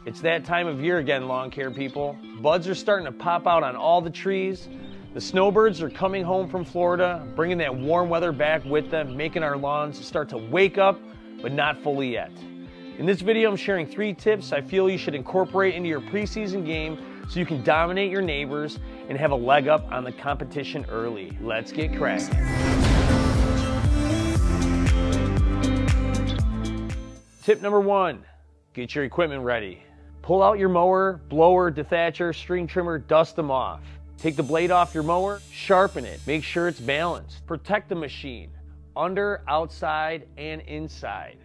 It's that time of year again, lawn care people. Buds are starting to pop out on all the trees. The snowbirds are coming home from Florida, bringing that warm weather back with them, making our lawns start to wake up, but not fully yet. In this video, I'm sharing 3 tips I feel you should incorporate into your preseason game so you can dominate your neighbors and have a leg up on the competition early. Let's get cracking. Tip number 1, get your equipment ready. Pull out your mower, blower, dethatcher, string trimmer, dust them off. Take the blade off your mower, sharpen it, make sure it's balanced. Protect the machine, under, outside, and inside.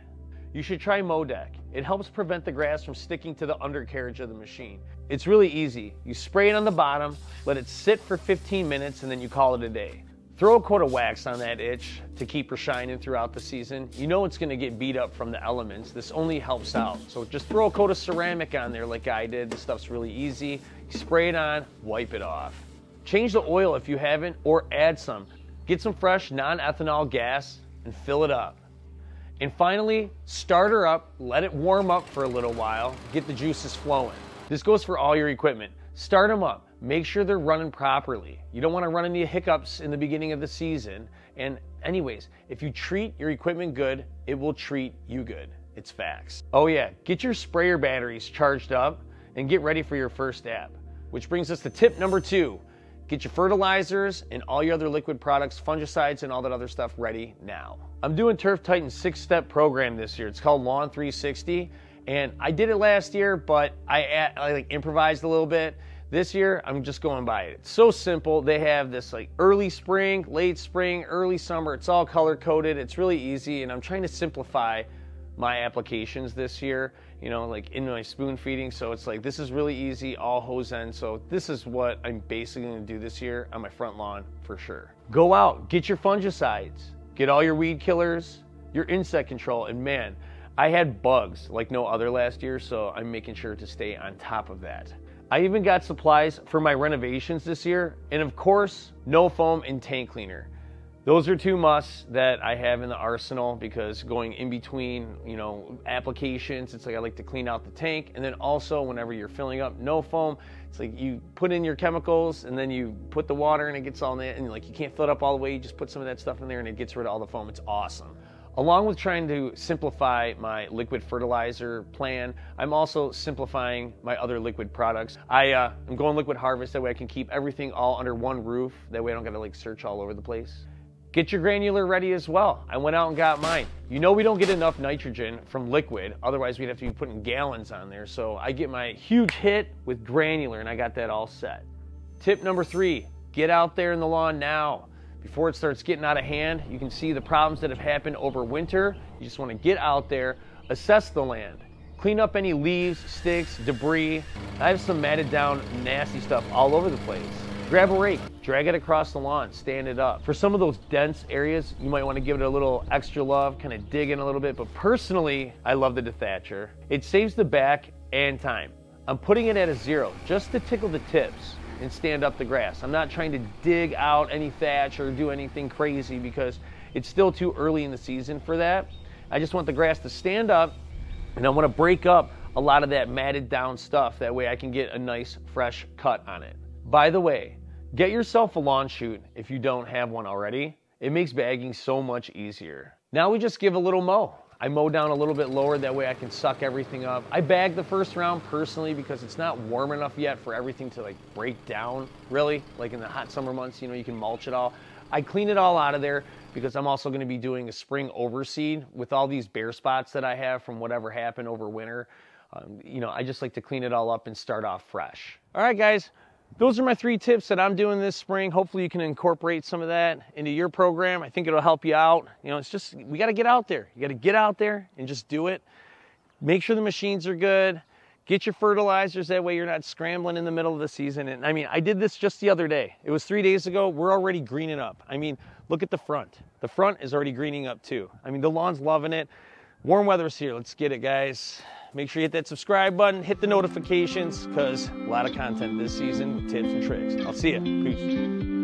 You should try Modec. It helps prevent the grass from sticking to the undercarriage of the machine. It's really easy. You spray it on the bottom, let it sit for 15 minutes, and then you call it a day. Throw a coat of wax on that itch to keep her shining throughout the season. You know it's gonna get beat up from the elements. This only helps out. So just throw a coat of ceramic on there like I did. This stuff's really easy. You spray it on, wipe it off. Change the oil if you haven't, or add some. Get some fresh non-ethanol gas and fill it up. And finally, start her up, let it warm up for a little while, get the juices flowing. This goes for all your equipment. Start them up, make sure they're running properly. You don't want to run into hiccups in the beginning of the season. And anyways, if you treat your equipment good, it will treat you good. It's facts. Oh yeah, get your sprayer batteries charged up and get ready for your first app. Which brings us to tip number 2. Get your fertilizers and all your other liquid products, fungicides and all that other stuff ready now. I'm doing Turf Titan's 6-step program this year. It's called Lawn 360, and I did it last year, but I like improvised a little bit. This year, I'm just going by it. It's so simple. They have this like early spring, late spring, early summer. It's all color coded. It's really easy, and I'm trying to simplify my applications this year, you know, like in my spoon feeding. So it's like, this is really easy, all hose end. So this is what I'm basically gonna do this year on my front lawn for sure. Go out, get your fungicides, get all your weed killers, your insect control, and man, I had bugs like no other last year, so I'm making sure to stay on top of that. I even got supplies for my renovations this year, and of course, no foam and tank cleaner. Those are 2 musts that I have in the arsenal because going in between, you know, applications, it's like I like to clean out the tank. And then also whenever you're filling up no foam, it's like you put in your chemicals and then you put the water and it gets all in it, and like you can't fill it up all the way. You just put some of that stuff in there and it gets rid of all the foam. It's awesome. Along with trying to simplify my liquid fertilizer plan, I'm also simplifying my other liquid products. I'm going liquid harvest, that way I can keep everything all under one roof. That way I don't gotta like search all over the place. Get your granular ready as well. I went out and got mine. You know we don't get enough nitrogen from liquid, otherwise we'd have to be putting gallons on there. So I get my huge hit with granular, and I got that all set. Tip number 3, get out there in the lawn now. Before it starts getting out of hand, you can see the problems that have happened over winter. You just want to get out there, assess the land, clean up any leaves, sticks, debris. I have some matted down nasty stuff all over the place. Grab a rake, drag it across the lawn, stand it up. For some of those dense areas, you might want to give it a little extra love, kind of dig in a little bit, but personally, I love the dethatcher. It saves the back and time. I'm putting it at a 0, just to tickle the tips and stand up the grass. I'm not trying to dig out any thatch or do anything crazy because it's still too early in the season for that. I just want the grass to stand up, and I want to break up a lot of that matted down stuff. That way I can get a nice fresh cut on it. By the way, get yourself a lawn chute if you don't have one already. It makes bagging so much easier. Now we just give a little mow. I mow down a little bit lower, that way I can suck everything up. I bag the first round personally because it's not warm enough yet for everything to like break down, really. Like in the hot summer months, you know, you can mulch it all. I clean it all out of there because I'm also gonna be doing a spring overseed with all these bare spots that I have from whatever happened over winter. You know, I just like to clean it all up and start off fresh. All right, guys. Those are my 3 tips that I'm doing this spring. Hopefully you can incorporate some of that into your program. I think it'll help you out. You know, it's just, we got to get out there. You got to get out there and just do it. Make sure the machines are good. Get your fertilizers. That way you're not scrambling in the middle of the season. And I mean, I did this just the other day. It was 3 days ago. We're already greening up. I mean, look at the front. The front is already greening up too. I mean, the lawn's loving it. Warm weather's here. Let's get it, guys. Make sure you hit that subscribe button, hit the notifications, because a lot of content this season with tips and tricks. I'll see you. Peace.